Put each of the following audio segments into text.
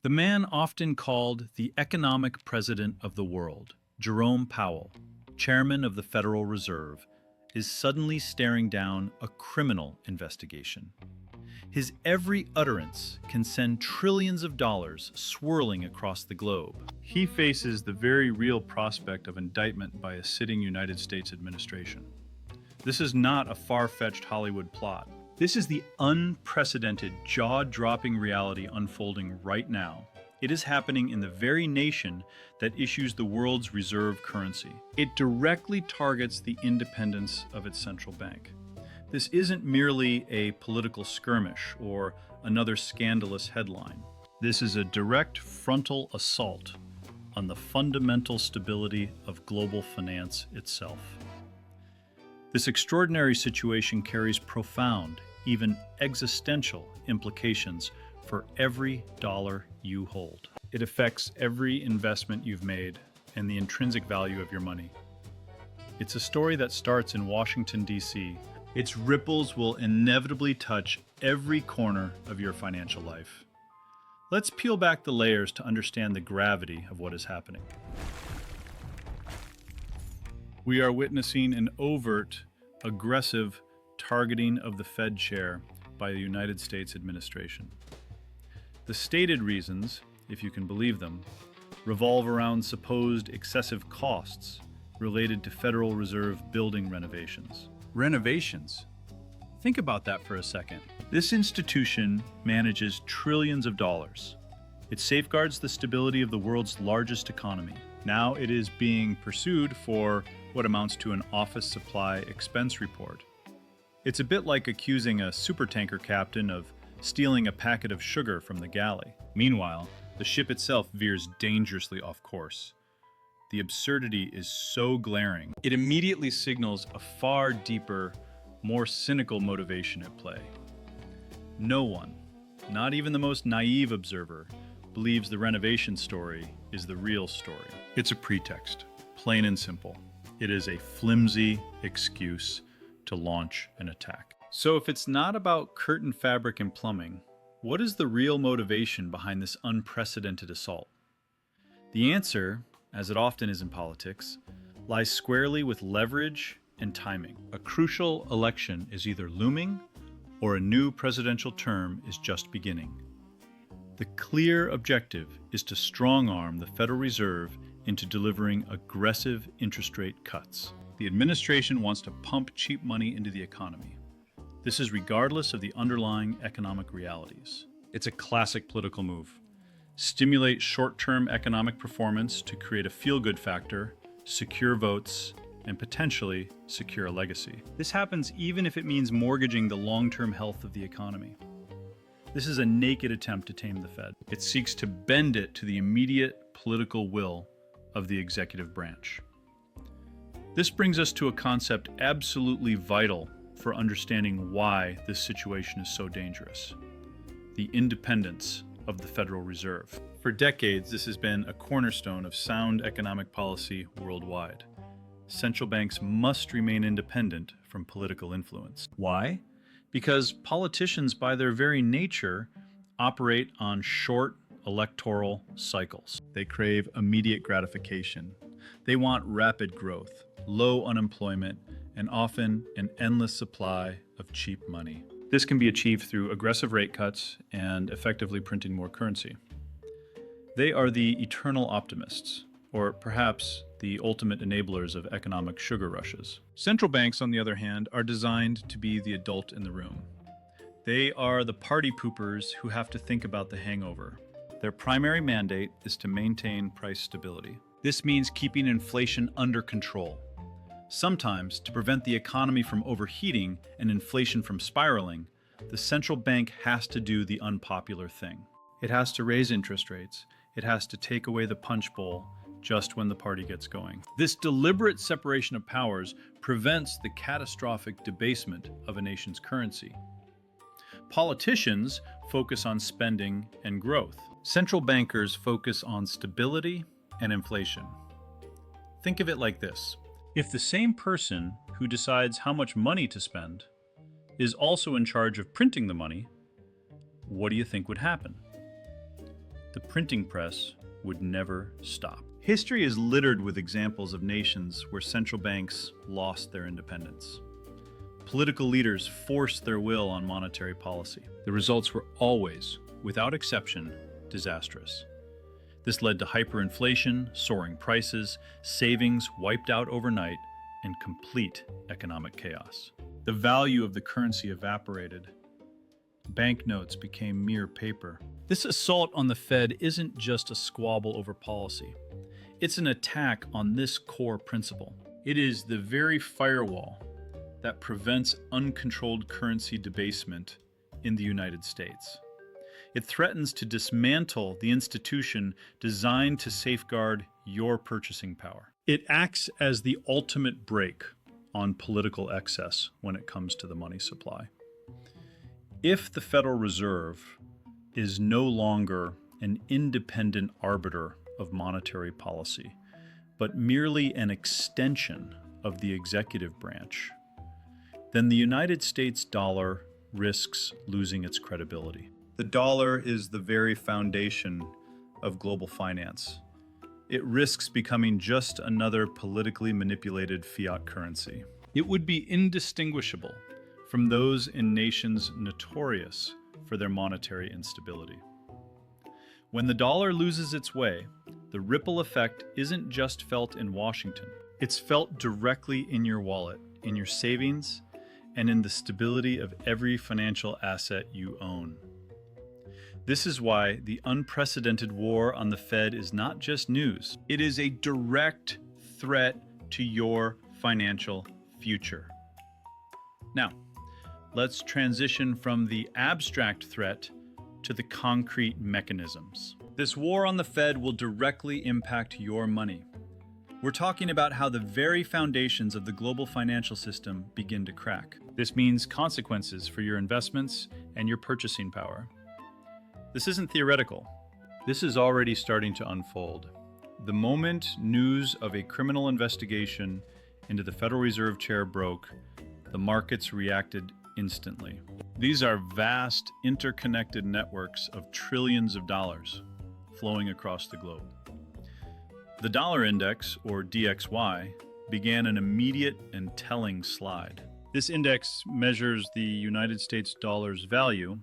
The man often called the economic president of the world, Jerome Powell, chairman of the Federal Reserve, is suddenly staring down a criminal investigation. His every utterance can send trillions of dollars swirling across the globe. He faces the very real prospect of indictment by a sitting United States administration. This is not a far-fetched Hollywood plot. This is the unprecedented, jaw-dropping reality unfolding right now. It is happening in the very nation that issues the world's reserve currency. It directly targets the independence of its central bank. This isn't merely a political skirmish or another scandalous headline. This is a direct frontal assault on the fundamental stability of global finance itself. This extraordinary situation carries profound, even existential implications for every dollar you hold. It affects every investment you've made and the intrinsic value of your money. It's a story that starts in Washington, D.C. Its ripples will inevitably touch every corner of your financial life. Let's peel back the layers to understand the gravity of what is happening. We are witnessing an overt, aggressive targeting of the Fed chair by the United States administration. The stated reasons, if you can believe them, revolve around supposed excessive costs related to Federal Reserve building renovations. Renovations? Think about that for a second. This institution manages trillions of dollars. It safeguards the stability of the world's largest economy. Now it is being pursued for what amounts to an office supply expense report. It's a bit like accusing a supertanker captain of stealing a packet of sugar from the galley. Meanwhile, the ship itself veers dangerously off course. The absurdity is so glaring, it immediately signals a far deeper, more cynical motivation at play. No one, not even the most naive observer, believes the renovation story is the real story. It's a pretext, plain and simple. It is a flimsy excuse to launch an attack. So if it's not about curtain fabric and plumbing, what is the real motivation behind this unprecedented assault? The answer, as it often is in politics, lies squarely with leverage and timing. A crucial election is either looming or a new presidential term is just beginning. The clear objective is to strong-arm the Federal Reserve into delivering aggressive interest rate cuts. The administration wants to pump cheap money into the economy. This is regardless of the underlying economic realities. It's a classic political move. Stimulate short-term economic performance to create a feel-good factor, secure votes, and potentially secure a legacy. This happens even if it means mortgaging the long-term health of the economy. This is a naked attempt to tame the Fed. It seeks to bend it to the immediate political will of the executive branch. This brings us to a concept absolutely vital for understanding why this situation is so dangerous: the independence of the Federal Reserve. For decades, this has been a cornerstone of sound economic policy worldwide. Central banks must remain independent from political influence. Why? Because politicians, by their very nature, operate on short electoral cycles. They crave immediate gratification. They want rapid growth, low unemployment, and often an endless supply of cheap money. This can be achieved through aggressive rate cuts and effectively printing more currency. They are the eternal optimists, or perhaps the ultimate enablers of economic sugar rushes. Central banks, on the other hand, are designed to be the adult in the room. They are the party poopers who have to think about the hangover. Their primary mandate is to maintain price stability. This means keeping inflation under control. Sometimes, to prevent the economy from overheating and inflation from spiraling, the central bank has to do the unpopular thing. It has to raise interest rates. It has to take away the punch bowl just when the party gets going. This deliberate separation of powers prevents the catastrophic debasement of a nation's currency. Politicians focus on spending and growth. Central bankers focus on stability and inflation. Think of it like this. If the same person who decides how much money to spend is also in charge of printing the money, what do you think would happen? The printing press would never stop. History is littered with examples of nations where central banks lost their independence. Political leaders forced their will on monetary policy. The results were always, without exception, disastrous. This led to hyperinflation, soaring prices, savings wiped out overnight, and complete economic chaos. The value of the currency evaporated. Banknotes became mere paper. This assault on the Fed isn't just a squabble over policy. It's an attack on this core principle. It is the very firewall that prevents uncontrolled currency debasement in the United States. It threatens to dismantle the institution designed to safeguard your purchasing power. It acts as the ultimate brake on political excess when it comes to the money supply. If the Federal Reserve is no longer an independent arbiter of monetary policy, but merely an extension of the executive branch, then the United States dollar risks losing its credibility. The dollar is the very foundation of global finance. It risks becoming just another politically manipulated fiat currency. It would be indistinguishable from those in nations notorious for their monetary instability. When the dollar loses its way, the ripple effect isn't just felt in Washington. It's felt directly in your wallet, in your savings, and in the stability of every financial asset you own. This is why the unprecedented war on the Fed is not just news. It is a direct threat to your financial future. Now, let's transition from the abstract threat to the concrete mechanisms. This war on the Fed will directly impact your money. We're talking about how the very foundations of the global financial system begin to crack. This means consequences for your investments and your purchasing power. This isn't theoretical. This is already starting to unfold. The moment news of a criminal investigation into the Federal Reserve chair broke, the markets reacted instantly. These are vast, interconnected networks of trillions of dollars flowing across the globe. The dollar index, or DXY, began an immediate and telling slide. This index measures the United States dollar's value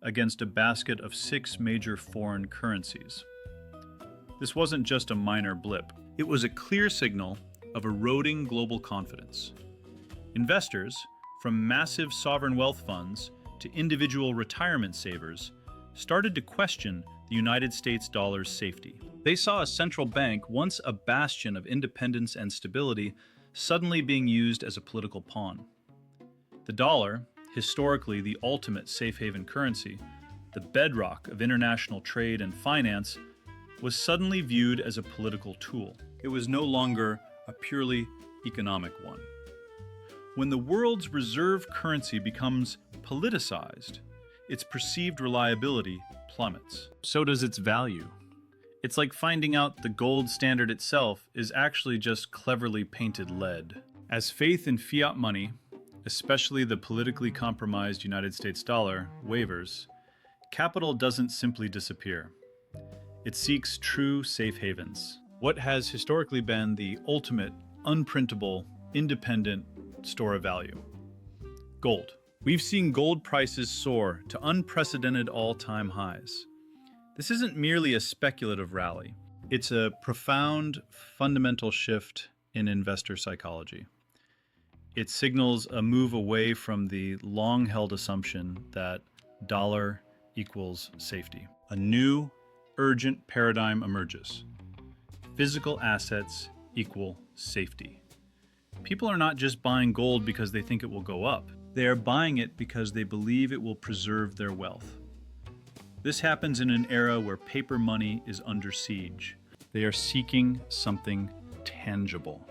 against a basket of 6 major foreign currencies. This wasn't just a minor blip. It was a clear signal of eroding global confidence. Investors, from massive sovereign wealth funds to individual retirement savers, started to question the United States dollar's safety. They saw a central bank, once a bastion of independence and stability, suddenly being used as a political pawn. The dollar, historically the ultimate safe haven currency, the bedrock of international trade and finance, was suddenly viewed as a political tool. It was no longer a purely economic one. When the world's reserve currency becomes politicized, its perceived reliability plummets. So does its value. It's like finding out the gold standard itself is actually just cleverly painted lead. As faith in fiat money, especially the politically compromised United States dollar, wavers, capital doesn't simply disappear. It seeks true safe havens. What has historically been the ultimate, unprintable, independent store of value? Gold. We've seen gold prices soar to unprecedented all-time highs. This isn't merely a speculative rally. It's a profound, fundamental shift in investor psychology. It signals a move away from the long-held assumption that dollar equals safety. A new, urgent paradigm emerges. Physical assets equal safety. People are not just buying gold because they think it will go up. They are buying it because they believe it will preserve their wealth. This happens in an era where paper money is under siege. They are seeking something tangible.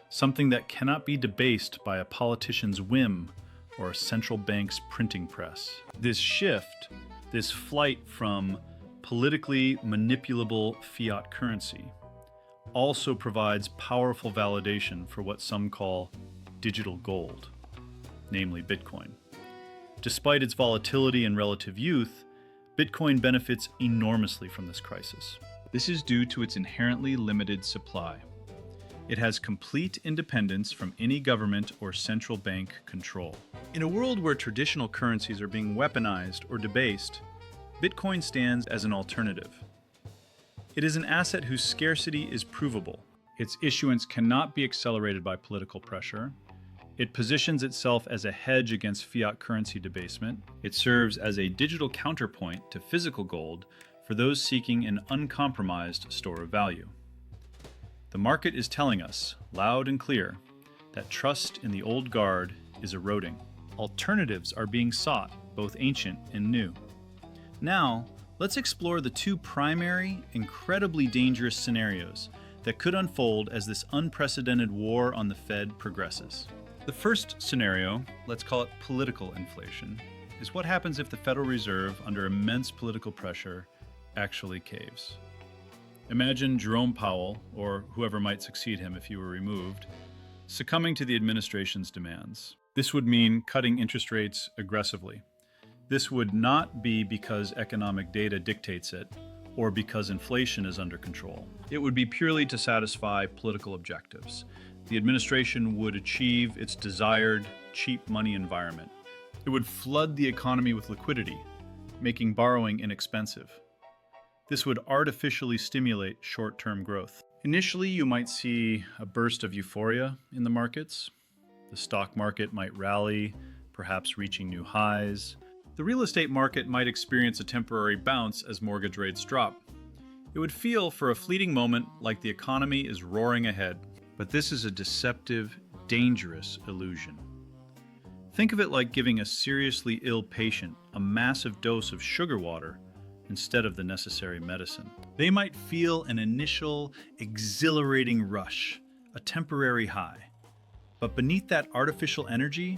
Something that cannot be debased by a politician's whim or a central bank's printing press. This shift, this flight from politically manipulable fiat currency, also provides powerful validation for what some call digital gold, namely Bitcoin. Despite its volatility and relative youth, Bitcoin benefits enormously from this crisis. This is due to its inherently limited supply. It has complete independence from any government or central bank control. In a world where traditional currencies are being weaponized or debased, Bitcoin stands as an alternative. It is an asset whose scarcity is provable. Its issuance cannot be accelerated by political pressure. It positions itself as a hedge against fiat currency debasement. It serves as a digital counterpoint to physical gold for those seeking an uncompromised store of value. The market is telling us, loud and clear, that trust in the old guard is eroding. Alternatives are being sought, both ancient and new. Now, let's explore the two primary, incredibly dangerous scenarios that could unfold as this unprecedented war on the Fed progresses. The first scenario, let's call it political inflation, is what happens if the Federal Reserve, under immense political pressure, actually caves. Imagine Jerome Powell, or whoever might succeed him if he were removed, succumbing to the administration's demands. This would mean cutting interest rates aggressively. This would not be because economic data dictates it, or because inflation is under control. It would be purely to satisfy political objectives. The administration would achieve its desired cheap money environment. It would flood the economy with liquidity, making borrowing inexpensive. This would artificially stimulate short-term growth. Initially, you might see a burst of euphoria in the markets. The stock market might rally, perhaps reaching new highs. The real estate market might experience a temporary bounce as mortgage rates drop. It would feel for a fleeting moment like the economy is roaring ahead. But this is a deceptive, dangerous illusion. Think of it like giving a seriously ill patient a massive dose of sugar water instead of the necessary medicine. They might feel an initial, exhilarating rush, a temporary high. But beneath that artificial energy,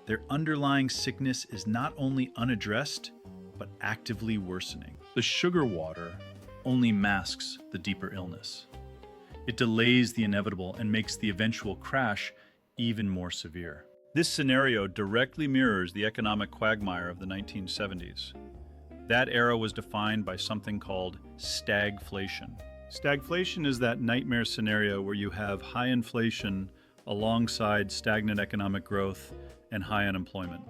their underlying sickness is not only unaddressed, but actively worsening. The sugar water only masks the deeper illness. It delays the inevitable and makes the eventual crash even more severe. This scenario directly mirrors the economic quagmire of the 1970s. That era was defined by something called stagflation. Stagflation is that nightmare scenario where you have high inflation alongside stagnant economic growth and high unemployment.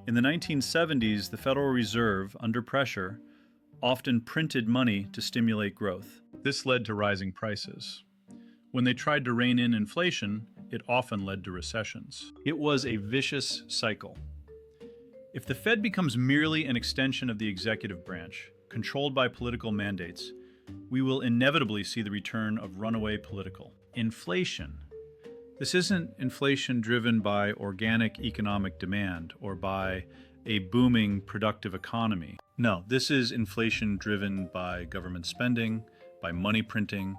In the 1970s, the Federal Reserve, under pressure, often printed money to stimulate growth. This led to rising prices. When they tried to rein in inflation, it often led to recessions. It was a vicious cycle. If the Fed becomes merely an extension of the executive branch, controlled by political mandates, we will inevitably see the return of runaway political inflation. This isn't inflation driven by organic economic demand or by a booming productive economy. No, this is inflation driven by government spending, by money printing,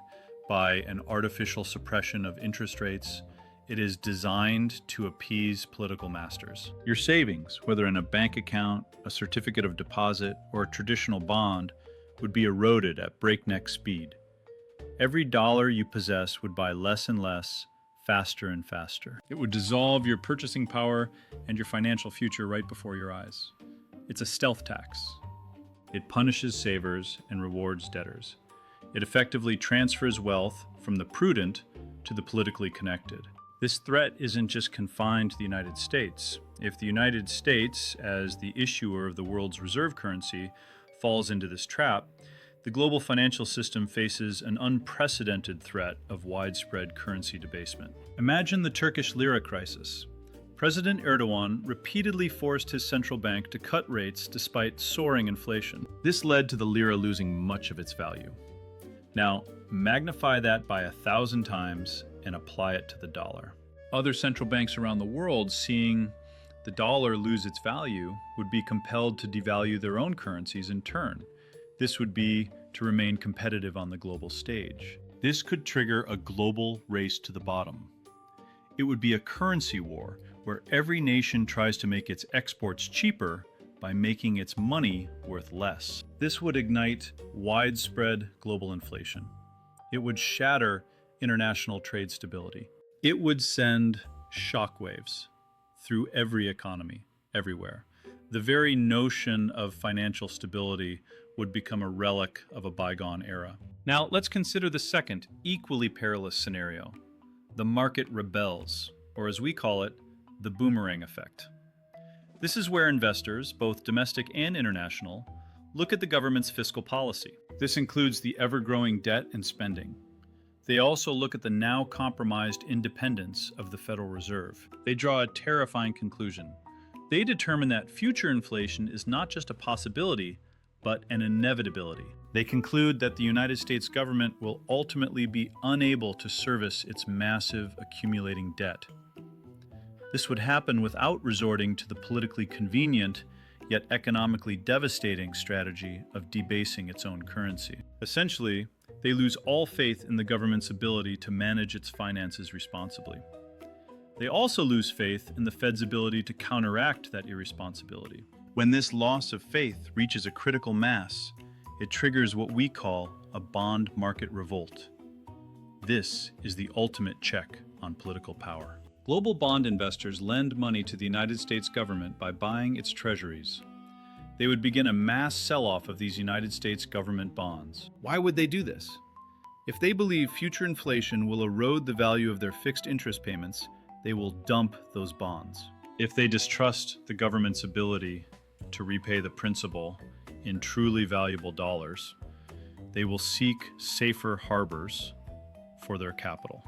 by an artificial suppression of interest rates. It is designed to appease political masters. Your savings, whether in a bank account, a certificate of deposit, or a traditional bond, would be eroded at breakneck speed. Every dollar you possess would buy less and less, faster and faster. It would dissolve your purchasing power and your financial future right before your eyes. It's a stealth tax. It punishes savers and rewards debtors. It effectively transfers wealth from the prudent to the politically connected. This threat isn't just confined to the United States. If the United States, as the issuer of the world's reserve currency, falls into this trap, the global financial system faces an unprecedented threat of widespread currency debasement. Imagine the Turkish lira crisis. President Erdogan repeatedly forced his central bank to cut rates despite soaring inflation. This led to the lira losing much of its value. Now, magnify that by 1,000 times and apply it to the dollar. Other central banks around the world, seeing the dollar lose its value, would be compelled to devalue their own currencies in turn. This would be to remain competitive on the global stage. This could trigger a global race to the bottom. It would be a currency war where every nation tries to make its exports cheaper by making its money worth less. This would ignite widespread global inflation. It would shatter international trade stability. It would send shockwaves through every economy, everywhere. The very notion of financial stability would become a relic of a bygone era. Now, let's consider the second, equally perilous scenario. The market rebels, or as we call it, the Boomerang Effect. This is where investors, both domestic and international, look at the government's fiscal policy. This includes the ever-growing debt and spending. They also look at the now compromised independence of the Federal Reserve. They draw a terrifying conclusion. They determine that future inflation is not just a possibility, but an inevitability. They conclude that the United States government will ultimately be unable to service its massive accumulating debt. This would happen without resorting to the politically convenient yet economically devastating strategy of debasing its own currency. Essentially, they lose all faith in the government's ability to manage its finances responsibly. They also lose faith in the Fed's ability to counteract that irresponsibility. When this loss of faith reaches a critical mass, it triggers what we call a bond market revolt. This is the ultimate check on political power. Global bond investors lend money to the United States government by buying its treasuries. They would begin a mass sell-off of these United States government bonds. Why would they do this? If they believe future inflation will erode the value of their fixed interest payments, they will dump those bonds. If they distrust the government's ability to repay the principal in truly valuable dollars, they will seek safer harbors for their capital.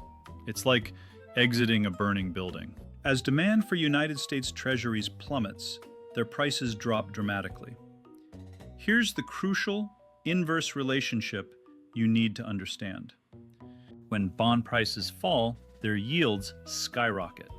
It's like exiting a burning building. As demand for United States treasuries plummets, their prices drop dramatically. Here's the crucial inverse relationship you need to understand. When bond prices fall, their yields skyrocket.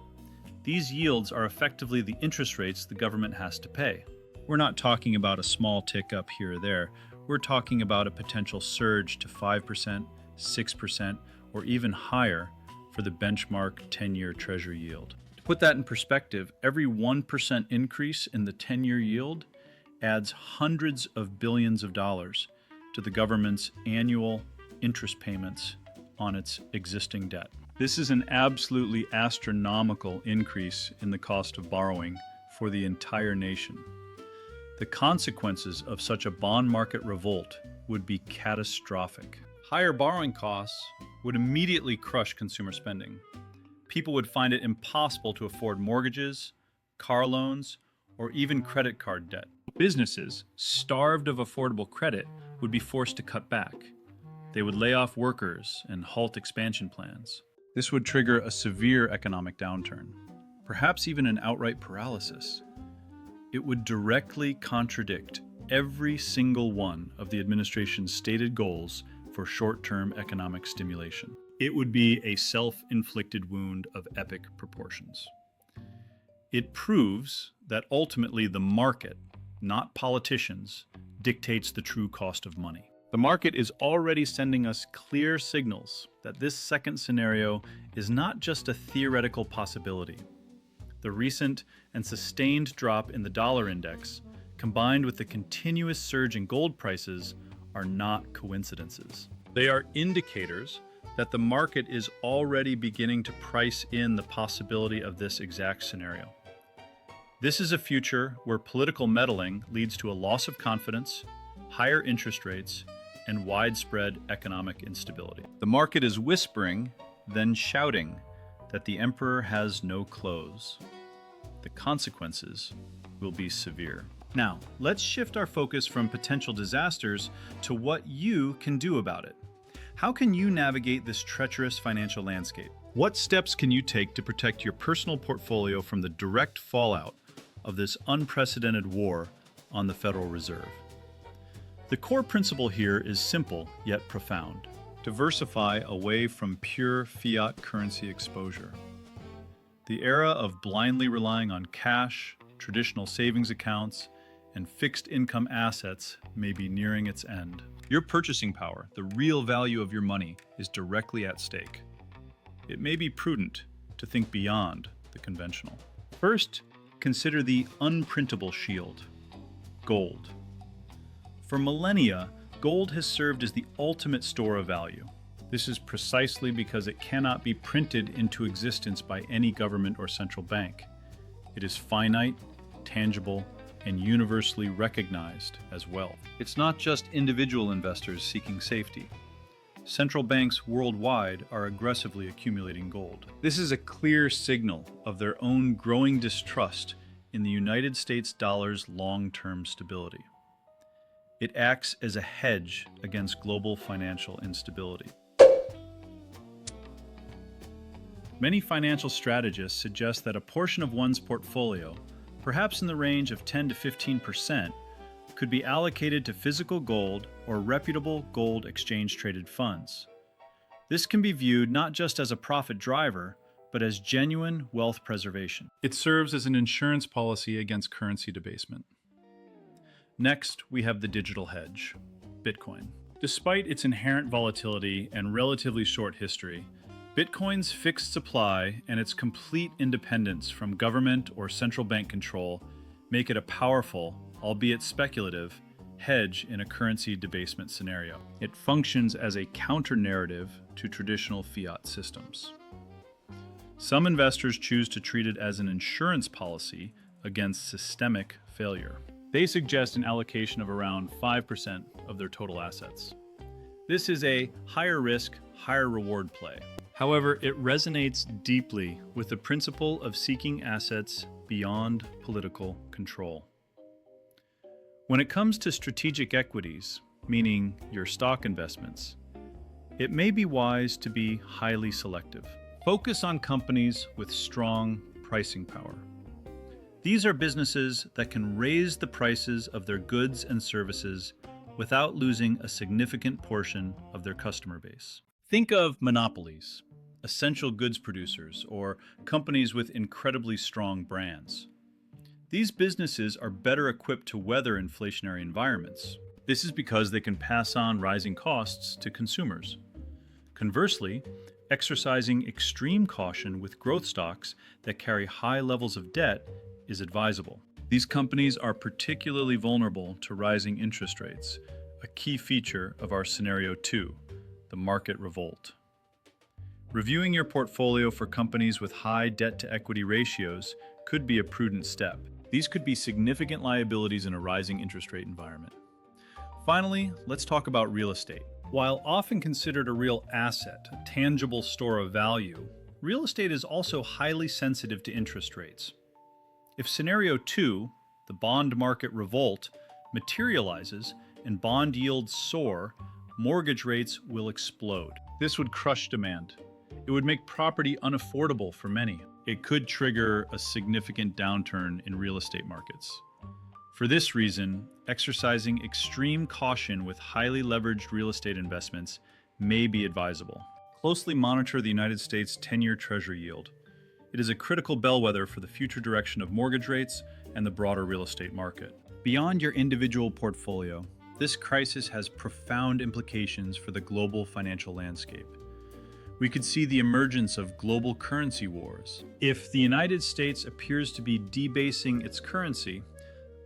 These yields are effectively the interest rates the government has to pay. We're not talking about a small tick up here or there. We're talking about a potential surge to 5%, 6%, or even higher for the benchmark 10-year Treasury yield. To put that in perspective, every 1% increase in the 10-year yield adds hundreds of billions of dollars to the government's annual interest payments on its existing debt. This is an absolutely astronomical increase in the cost of borrowing for the entire nation. The consequences of such a bond market revolt would be catastrophic. Higher borrowing costs would immediately crush consumer spending. People would find it impossible to afford mortgages, car loans, or even credit card debt. Businesses, starved of affordable credit, would be forced to cut back. They would lay off workers and halt expansion plans. This would trigger a severe economic downturn, perhaps even an outright paralysis. It would directly contradict every single one of the administration's stated goals for short-term economic stimulation. It would be a self-inflicted wound of epic proportions. It proves that ultimately the market, not politicians, dictates the true cost of money. The market is already sending us clear signals that this second scenario is not just a theoretical possibility. The recent and sustained drop in the dollar index, combined with the continuous surge in gold prices, are not coincidences. They are indicators that the market is already beginning to price in the possibility of this exact scenario. This is a future where political meddling leads to a loss of confidence, higher interest rates, and widespread economic instability. The market is whispering, then shouting, that the emperor has no clothes. The consequences will be severe. Now, let's shift our focus from potential disasters to what you can do about it. How can you navigate this treacherous financial landscape? What steps can you take to protect your personal portfolio from the direct fallout of this unprecedented war on the Federal Reserve? The core principle here is simple yet profound. Diversify away from pure fiat currency exposure. The era of blindly relying on cash, traditional savings accounts, and fixed income assets may be nearing its end. Your purchasing power, the real value of your money, is directly at stake. It may be prudent to think beyond the conventional. First, consider the unprintable shield, gold. For millennia, gold has served as the ultimate store of value. This is precisely because it cannot be printed into existence by any government or central bank. It is finite, tangible, and universally recognized as wealth. It's not just individual investors seeking safety. Central banks worldwide are aggressively accumulating gold. This is a clear signal of their own growing distrust in the United States dollar's long-term stability. It acts as a hedge against global financial instability. Many financial strategists suggest that a portion of one's portfolio, perhaps in the range of 10 to 15%, could be allocated to physical gold or reputable gold exchange-traded funds. This can be viewed not just as a profit driver, but as genuine wealth preservation. It serves as an insurance policy against currency debasement. Next, we have the digital hedge, Bitcoin. Despite its inherent volatility and relatively short history, Bitcoin's fixed supply and its complete independence from government or central bank control make it a powerful, albeit speculative, hedge in a currency debasement scenario. It functions as a counter-narrative to traditional fiat systems. Some investors choose to treat it as an insurance policy against systemic failure. They suggest an allocation of around 5% of their total assets. This is a higher risk, higher reward play. However, it resonates deeply with the principle of seeking assets beyond political control. When it comes to strategic equities, meaning your stock investments, it may be wise to be highly selective. Focus on companies with strong pricing power. These are businesses that can raise the prices of their goods and services without losing a significant portion of their customer base. Think of monopolies, essential goods producers, or companies with incredibly strong brands. These businesses are better equipped to weather inflationary environments. This is because they can pass on rising costs to consumers. Conversely, exercising extreme caution with growth stocks that carry high levels of debt is advisable. These companies are particularly vulnerable to rising interest rates, a key feature of our Scenario 2, the Market Revolt. Reviewing your portfolio for companies with high debt-to-equity ratios could be a prudent step. These could be significant liabilities in a rising interest rate environment. Finally, let's talk about real estate. While often considered a real asset, a tangible store of value, real estate is also highly sensitive to interest rates. If Scenario 2, the bond market revolt, materializes and bond yields soar, mortgage rates will explode. This would crush demand. It would make property unaffordable for many. It could trigger a significant downturn in real estate markets. For this reason, exercising extreme caution with highly leveraged real estate investments may be advisable. Closely monitor the United States 10-year Treasury yield. It is a critical bellwether for the future direction of mortgage rates and the broader real estate market. Beyond your individual portfolio, this crisis has profound implications for the global financial landscape. We could see the emergence of global currency wars. If the United States appears to be debasing its currency,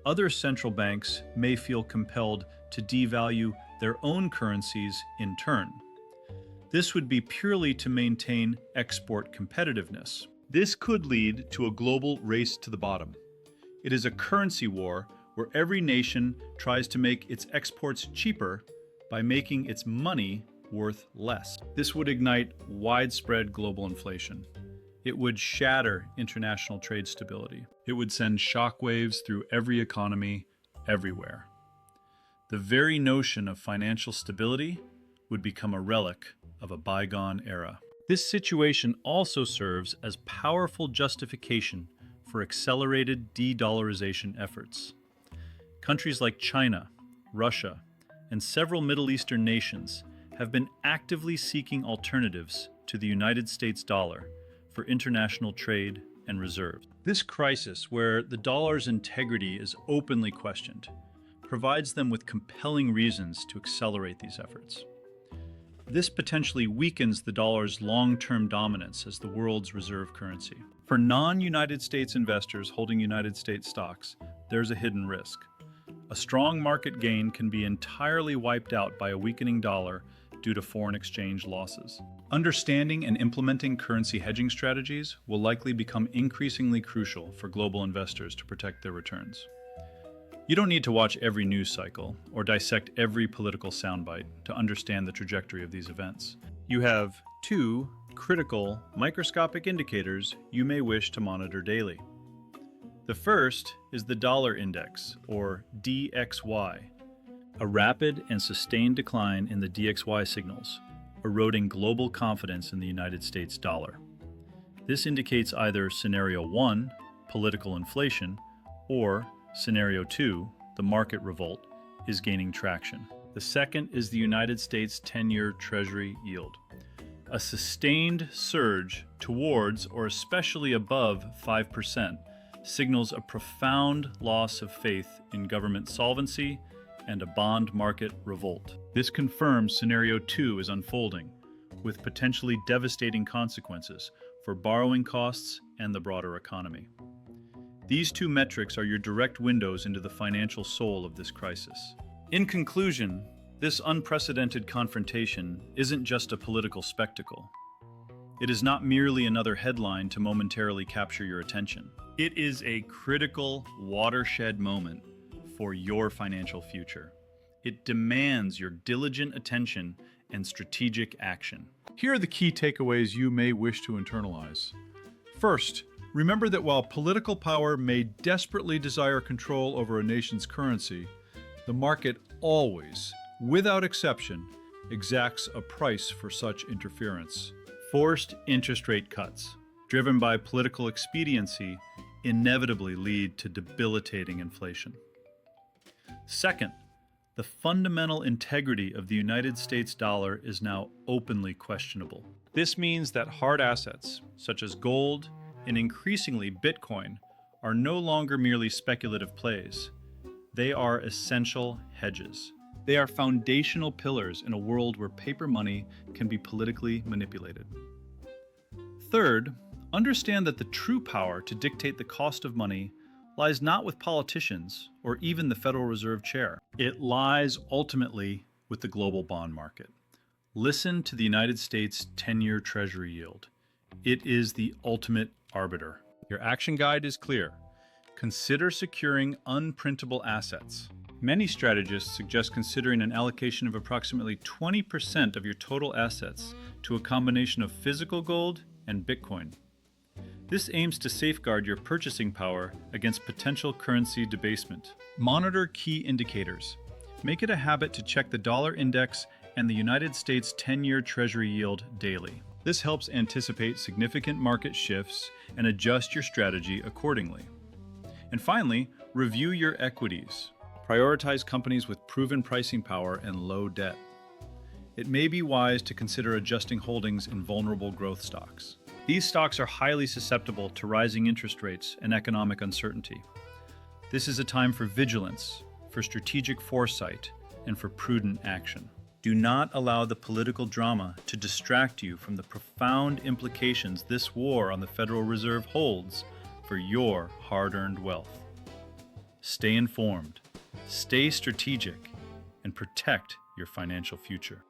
other central banks may feel compelled to devalue their own currencies in turn. This would be purely to maintain export competitiveness. This could lead to a global race to the bottom. It is a currency war where every nation tries to make its exports cheaper by making its money worth less. This would ignite widespread global inflation. It would shatter international trade stability. It would send shockwaves through every economy, everywhere. The very notion of financial stability would become a relic of a bygone era. This situation also serves as powerful justification for accelerated de-dollarization efforts. Countries like China, Russia, and several Middle Eastern nations have been actively seeking alternatives to the United States dollar for international trade and reserves. This crisis, where the dollar's integrity is openly questioned, provides them with compelling reasons to accelerate these efforts. This potentially weakens the dollar's long-term dominance as the world's reserve currency. For non-United States investors holding United States stocks, there's a hidden risk. A strong market gain can be entirely wiped out by a weakening dollar due to foreign exchange losses. Understanding and implementing currency hedging strategies will likely become increasingly crucial for global investors to protect their returns. You don't need to watch every news cycle or dissect every political soundbite to understand the trajectory of these events. You have two critical microscopic indicators you may wish to monitor daily. The first is the dollar index, or DXY, a rapid and sustained decline in the DXY signals, eroding global confidence in the United States dollar. This indicates either Scenario 1, political inflation, or Scenario 2, the market revolt, is gaining traction. The second is the United States 10-year Treasury yield. A sustained surge towards or especially above 5% signals a profound loss of faith in government solvency and a bond market revolt. This confirms Scenario 2 is unfolding, with potentially devastating consequences for borrowing costs and the broader economy. These two metrics are your direct windows into the financial soul of this crisis. In conclusion, this unprecedented confrontation isn't just a political spectacle. It is not merely another headline to momentarily capture your attention. It is a critical watershed moment for your financial future. It demands your diligent attention and strategic action. Here are the key takeaways you may wish to internalize. First, remember that while political power may desperately desire control over a nation's currency, the market always, without exception, exacts a price for such interference. Forced interest rate cuts, driven by political expediency, inevitably lead to debilitating inflation. Second, the fundamental integrity of the United States dollar is now openly questionable. This means that hard assets, such as gold and increasingly Bitcoin, are no longer merely speculative plays. They are essential hedges. They are foundational pillars in a world where paper money can be politically manipulated. Third, understand that the true power to dictate the cost of money lies not with politicians or even the Federal Reserve chair. It lies ultimately with the global bond market. Listen to the United States 10-year Treasury yield. It is the ultimate arbiter. Your action guide is clear. Consider securing unprintable assets. Many strategists suggest considering an allocation of approximately 20% of your total assets to a combination of physical gold and Bitcoin. This aims to safeguard your purchasing power against potential currency debasement. Monitor key indicators. Make it a habit to check the dollar index and the United States 10-year Treasury yield daily. This helps anticipate significant market shifts and adjust your strategy accordingly. And finally, review your equities. Prioritize companies with proven pricing power and low debt. It may be wise to consider adjusting holdings in vulnerable growth stocks. These stocks are highly susceptible to rising interest rates and economic uncertainty. This is a time for vigilance, for strategic foresight, and for prudent action. Do not allow the political drama to distract you from the profound implications this war on the Federal Reserve holds for your hard-earned wealth. Stay informed, stay strategic, and protect your financial future.